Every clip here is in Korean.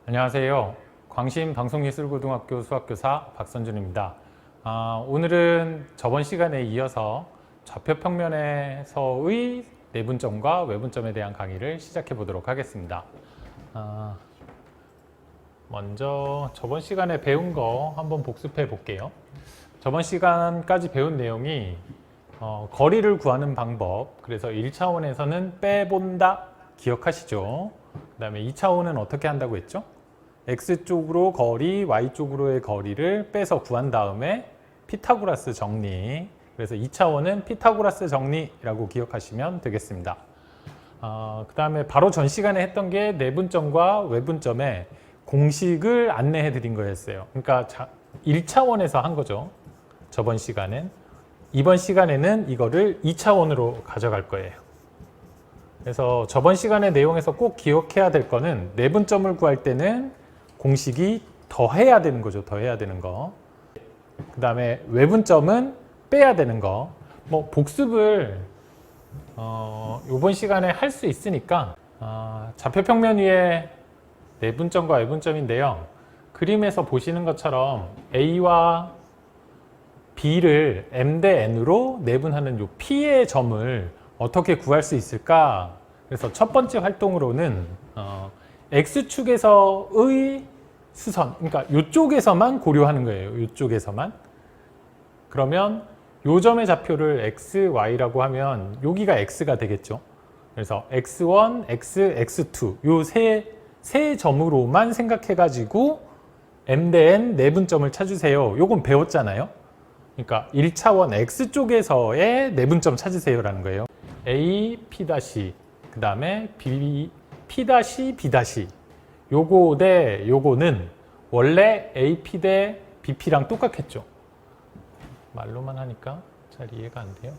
안녕하세요. 광신 방송예술고등학교 수학교사 박선준입니다. 오늘은 저번 시간에 이어서 좌표평면에서의 내분점과 외분점에 대한 강의를 시작해 보도록 하겠습니다. 먼저 저번 시간에 배운 거 한번 복습해 볼게요. 저번 시간까지 배운 내용이 거리를 구하는 방법, 그래서 1차원에서는 빼본다 기억하시죠? 그 다음에 2차원은 어떻게 한다고 했죠? X쪽으로 거리, Y쪽으로의 거리를 빼서 구한 다음에 피타고라스 정리, 그래서 2차원은 피타고라스 정리라고 기억하시면 되겠습니다. 그 다음에 바로 전 시간에 했던 게 내분점과 외분점의 공식을 안내해 드린 거였어요. 그러니까 1차원에서 한 거죠. 저번 시간엔. 이번 시간에는 이거를 2차원으로 가져갈 거예요. 그래서 저번 시간의 내용에서 꼭 기억해야 될 거는 내분점을 구할 때는 공식이 더해야 되는 거죠. 더해야 되는 거. 그 다음에 외분점은 빼야 되는 거. 뭐 복습을 이번 시간에 할 수 있으니까 좌표평면 위에 내분점과 외분점인데요. 그림에서 보시는 것처럼 A와 B를 M 대 N으로 내분하는 요 P의 점을 어떻게 구할 수 있을까? 그래서 첫 번째 활동으로는 X축에서의 수선, 그러니까 이쪽에서만 고려하는 거예요. 이쪽에서만. 그러면 요 점의 좌표를 X, Y라고 하면 여기가 X가 되겠죠. 그래서 X1, X, X2 요 세 점으로만 생각해가지고 M 대 N 내분점을 찾으세요. 요건 배웠잖아요. 그러니까 1차원 X쪽에서의 내분점 찾으세요라는 거예요. A, P', 그 다음에 B, P', B'. 요거 대 요거는 원래 AP 대 BP랑 똑같겠죠. 말로만 하니까 잘 이해가 안 돼요.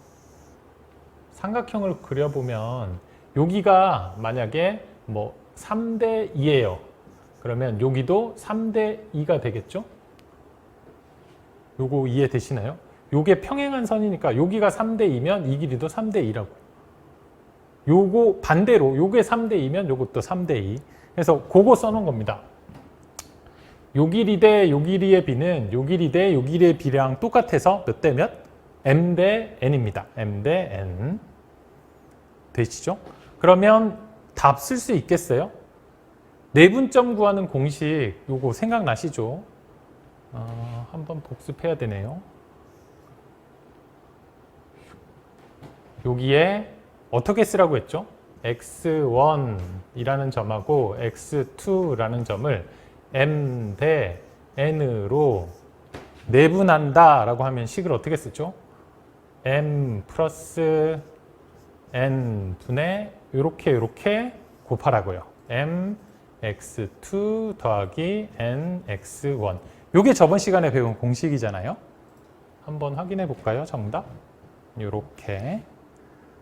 삼각형을 그려보면 여기가 만약에 뭐 3대 2예요. 그러면 여기도 3대 2가 되겠죠. 요거 이해되시나요? 요게 평행한 선이니까 여기가 3대 2면 이 길이도 3대 2라고. 요거 반대로 요게 3대 2면 요것도 3대 2. 그래서 그거 써놓은 겁니다. 요 길이 대 요 길이의 비는 요 길이 대 요 길이의 비랑 똑같아서 몇 대 몇? M 대 N입니다. M 대 N. 되시죠? 그러면 답 쓸 수 있겠어요? 내분점 구하는 공식 요거 생각나시죠? 한번 복습해야 되네요. 여기에 어떻게 쓰라고 했죠? X1이라는 점하고 X2라는 점을 M 대 N으로 내분한다 라고 하면 식을 어떻게 쓰죠? M 플러스 N 분의 요렇게 곱하라고요. M X2 더하기 N X1. 요게 저번 시간에 배운 공식이잖아요. 한번 확인해 볼까요? 정답. 요렇게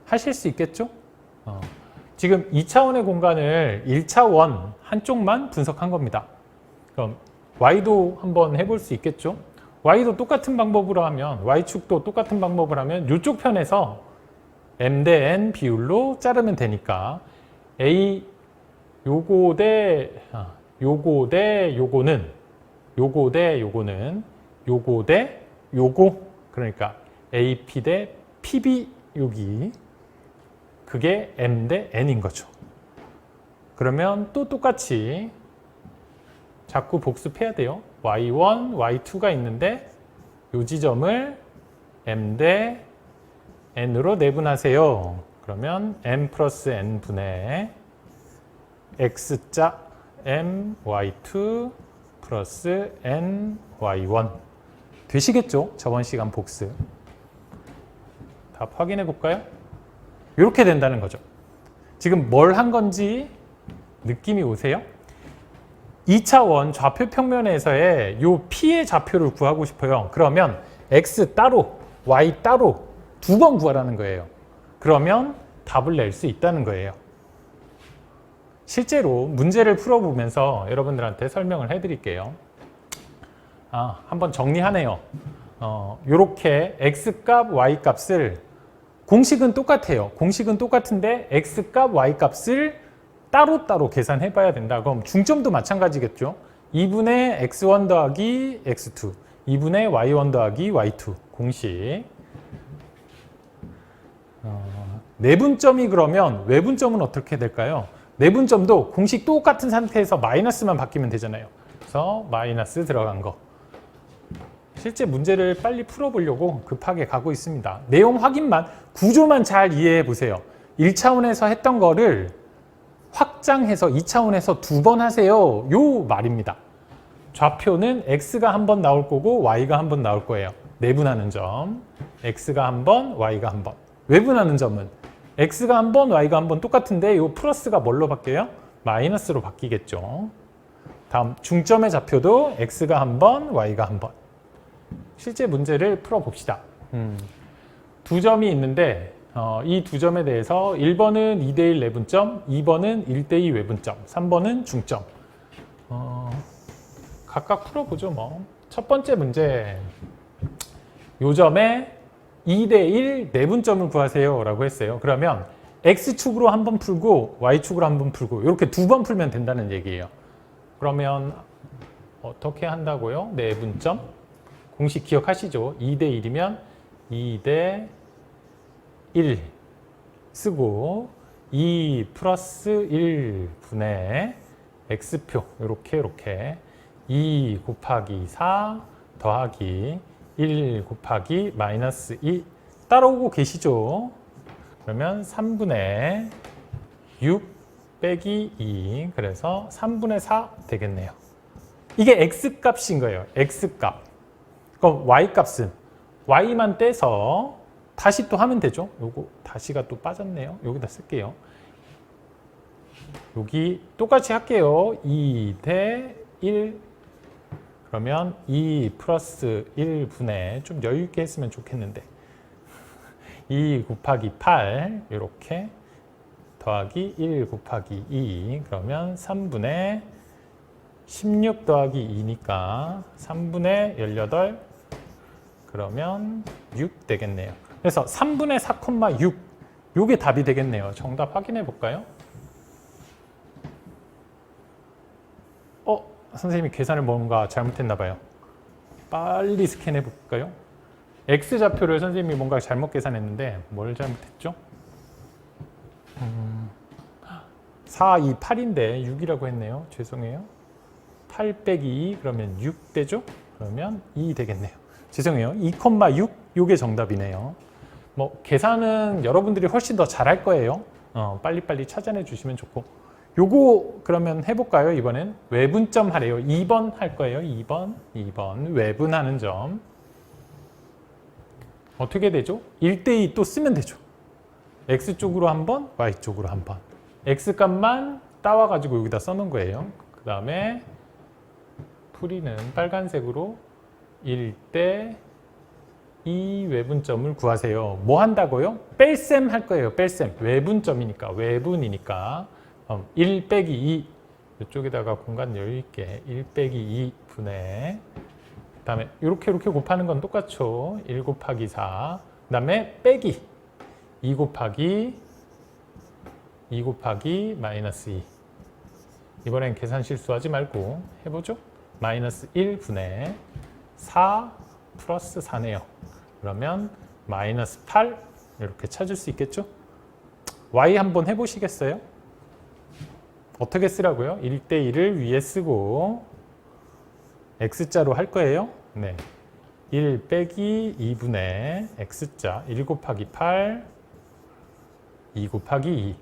하실 수 있겠죠? 지금 2차원의 공간을 1차원 한쪽만 분석한 겁니다. 그럼 Y도 한번 해볼 수 있겠죠? Y도 똑같은 방법으로 하면, Y축도 똑같은 방법을 하면 이쪽 편에서 M 대 N 비율로 자르면 되니까 A 요거 대 요거 대 요거는 요거 대 요거는 요거 대 요거, 그러니까 AP 대 PB 여기 그게 M 대 N인 거죠. 그러면 또 똑같이 자꾸 복습해야 돼요. Y1, Y2가 있는데 이 지점을 M 대 N으로 내분하세요. 그러면 M 플러스 N 분의 X자 M Y2 플러스 N Y1 되시겠죠? 저번 시간 복습. 답 확인해 볼까요? 이렇게 된다는 거죠. 지금 뭘 한 건지 느낌이 오세요? 2차원 좌표평면에서의 요 P의 좌표를 구하고 싶어요. 그러면 X 따로, Y 따로 두 번 구하라는 거예요. 그러면 답을 낼 수 있다는 거예요. 실제로 문제를 풀어보면서 여러분들한테 설명을 해드릴게요. 한번 정리하네요. 요렇게 X값, Y값을 공식은 똑같아요. 공식은 똑같은데 X값, Y값을 따로따로 계산해 봐야 된다. 그럼 중점도 마찬가지겠죠. 2분의 x1 더하기 x2, 2분의 y1 더하기 y2 공식. 내분점이 그러면 외분점은 어떻게 될까요? 내분점도 공식 똑같은 상태에서 마이너스만 바뀌면 되잖아요. 그래서 마이너스 들어간 거. 실제 문제를 빨리 풀어보려고 급하게 가고 있습니다. 내용 확인만, 구조만 잘 이해해 보세요. 1차원에서 했던 거를 확장해서 2차원에서 2번 하세요. 요 말입니다. 좌표는 x가 한 번 나올 거고 y가 한 번 나올 거예요. 내분하는 점. x가 한 번, y가 한 번. 외분하는 점은 x가 한 번, y가 한 번 똑같은데 이 플러스가 뭘로 바뀌어요? 마이너스로 바뀌겠죠. 다음 중점의 좌표도 x가 한 번, y가 한 번. 실제 문제를 풀어봅시다. 두 점이 있는데 이 두 점에 대해서 1번은 2대1 내분점, 2번은 1대2 외분점, 3번은 중점. 각각 풀어보죠 뭐. 첫 번째 문제. 요 점에 2대1 내분점을 구하세요 라고 했어요. 그러면 x축으로 한 번 풀고 y축으로 한 번 풀고 이렇게 두 번 풀면 된다는 얘기예요. 그러면 어떻게 한다고요? 내분점? 공식 기억하시죠? 2대1이면 2대1 쓰고 2 플러스 1분의 x표 이렇게 2 곱하기 4 더하기 1 곱하기 마이너스 2 따라오고 계시죠? 그러면 3분의 6 빼기 2 그래서 3분의 4 되겠네요. 이게 x값인 거예요. x값. 그럼 y값은 y만 떼서 다시 또 하면 되죠. 요거 다시가 또 빠졌네요. 여기다 쓸게요. 여기 똑같이 할게요. 2대 1 그러면 2 플러스 1분의 좀 여유 있게 했으면 좋겠는데 2 곱하기 8 이렇게 더하기 1 곱하기 2 그러면 3분의 16 더하기 2니까 3분의 18 그러면 6 되겠네요. 그래서 3분의 4,6 요게 답이 되겠네요. 정답 확인해 볼까요? 선생님이 계산을 뭔가 잘못했나 봐요. 빨리 스캔해 볼까요? X좌표를 선생님이 뭔가 잘못 계산했는데 뭘 잘못했죠? 4, 2, 8인데 6이라고 했네요. 죄송해요. 8 빼기 2 그러면 6 되죠? 그러면 2 되겠네요. 죄송해요. 2,6 요게 정답이네요. 뭐 계산은 여러분들이 훨씬 더 잘할 거예요. 빨리빨리 찾아내 주시면 좋고 요거 그러면 해볼까요? 이번엔 외분점 하래요. 2번 할 거예요. 2번 외분하는 점 어떻게 되죠? 1대2 또 쓰면 되죠. X쪽으로 한 번, Y쪽으로 한 번. X값만 따와가지고 여기다 써놓은 거예요. 그 다음에 풀이는 빨간색으로 1대2 외분점을 구하세요. 뭐 한다고요? 뺄셈 할 거예요. 뺄셈. 외분점이니까, 외분이니까 1 빼기 2 이쪽에다가 공간 여유 있게 1 빼기 2 분의 그 다음에 이렇게 곱하는 건 똑같죠. 1 곱하기 4 그 다음에 빼기 2 곱하기 마이너스 2 이번엔 계산 실수하지 말고 해보죠. 마이너스 1 분의 4 플러스 4네요. 그러면 마이너스 8 이렇게 찾을 수 있겠죠. y 한번 해보시겠어요? 어떻게 쓰라고요? 1대1을 위에 쓰고 x자로 할 거예요. 네, 1 빼기 2분의 x자 1 곱하기 8 2 곱하기 2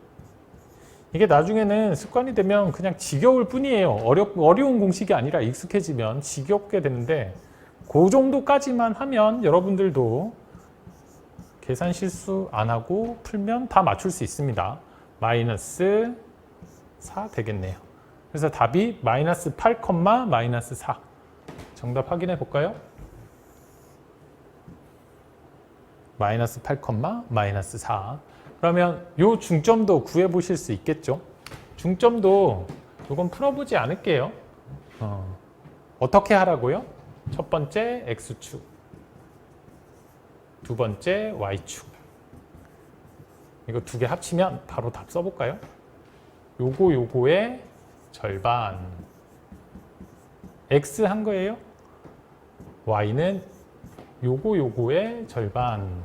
이게 나중에는 습관이 되면 그냥 지겨울 뿐이에요. 어려운 공식이 아니라 익숙해지면 지겹게 되는데 그 정도까지만 하면 여러분들도 계산 실수 안 하고 풀면 다 맞출 수 있습니다. 마이너스 4 되겠네요. 그래서 답이 마이너스 8, 마이너스 4. 정답 확인해 볼까요? 마이너스 8, 마이너스 4. 그러면 요 중점도 구해 보실 수 있겠죠? 중점도 이건 풀어보지 않을게요. 어떻게 하라고요? 첫 번째 X축, 두 번째 Y축. 이거 두 개 합치면 바로 답 써볼까요? 요거의 절반. x 한 거예요. y는 요거의 절반.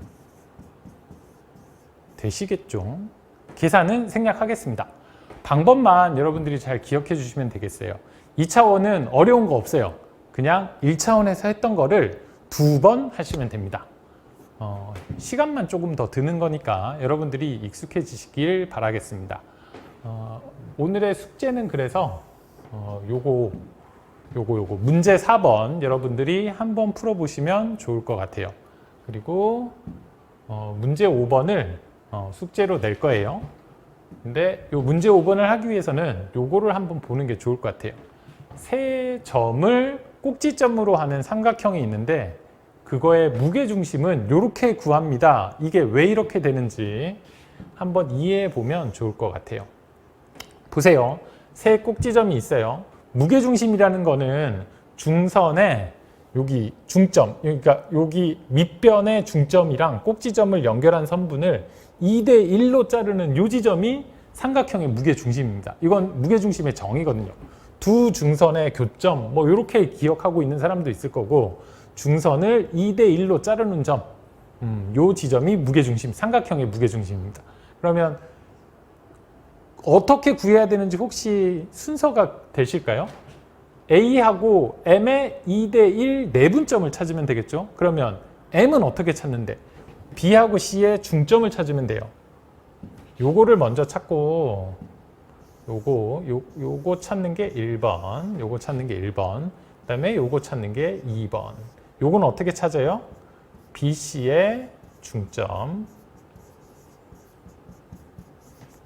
되시겠죠? 계산은 생략하겠습니다. 방법만 여러분들이 잘 기억해 주시면 되겠어요. 2차원은 어려운 거 없어요. 그냥 1차원에서 했던 거를 2번 하시면 됩니다. 시간만 조금 더 드는 거니까 여러분들이 익숙해지시길 바라겠습니다. 오늘의 숙제는 그래서 요거 문제 4번 여러분들이 한번 풀어보시면 좋을 것 같아요. 그리고 문제 5번을 숙제로 낼 거예요. 근데 요 문제 5번을 하기 위해서는 요거를 한번 보는 게 좋을 것 같아요. 세 점을 꼭지점으로 하는 삼각형이 있는데 그거의 무게중심은 이렇게 구합니다. 이게 왜 이렇게 되는지 한번 이해해 보면 좋을 것 같아요. 보세요. 세 꼭지점이 있어요. 무게중심이라는 거는 중선의 여기 중점, 그러니까 여기 윗변의 중점이랑 꼭지점을 연결한 선분을 2대1로 자르는 이 지점이 삼각형의 무게중심입니다. 이건 무게중심의 정의거든요. 두 중선의 교점, 뭐 이렇게 기억하고 있는 사람도 있을 거고 중선을 2대1로 자르는 점, 이 지점이 무게중심, 삼각형의 무게중심입니다. 그러면 어떻게 구해야 되는지 혹시 순서가 되실까요? A하고 M의 2대1 내분점을 찾으면 되겠죠? 그러면 M은 어떻게 찾는데? B하고 C의 중점을 찾으면 돼요. 요거를 먼저 찾고 요거 찾는 게 1번, 요거 찾는 게 1번, 그 다음에 요거 찾는 게 2번. 요거는 어떻게 찾아요? BC의 중점.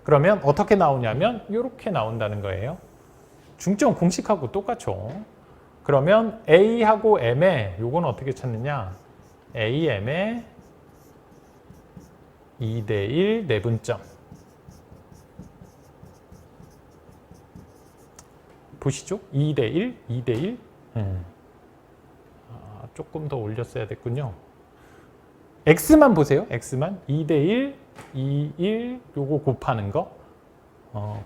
그러면 어떻게 나오냐면 이렇게 나온다는 거예요. 중점 공식하고 똑같죠. 그러면 A하고 M의 요건 어떻게 찾느냐? AM의 2대1 내분점. 보시죠. 2대1, 2대1. 조금 더 올렸어야 됐군요. X만 보세요. X만 2대1, 2, 1 요거 곱하는 거.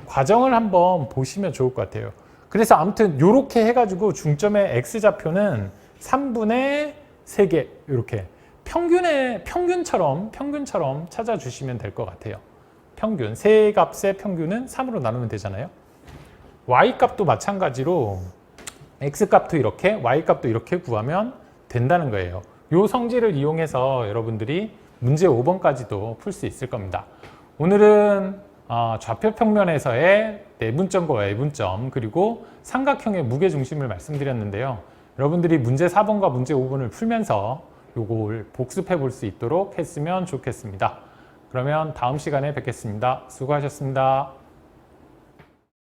과정을 한번 보시면 좋을 것 같아요. 그래서 아무튼 요렇게 해가지고 중점의 X좌표는 3분의 3개 이렇게 평균처럼 찾아주시면 될 것 같아요. 평균, 세 값의 평균은 3으로 나누면 되잖아요. Y값도 마찬가지로 X값도 이렇게, Y값도 이렇게 구하면 된다는 거예요. 요 성질을 이용해서 여러분들이 문제 5번까지도 풀 수 있을 겁니다. 오늘은 좌표 평면에서의 내분점과 외분점 그리고 삼각형의 무게중심을 말씀드렸는데요. 여러분들이 문제 4번과 문제 5번을 풀면서 요걸 복습해 볼 수 있도록 했으면 좋겠습니다. 그러면 다음 시간에 뵙겠습니다. 수고하셨습니다.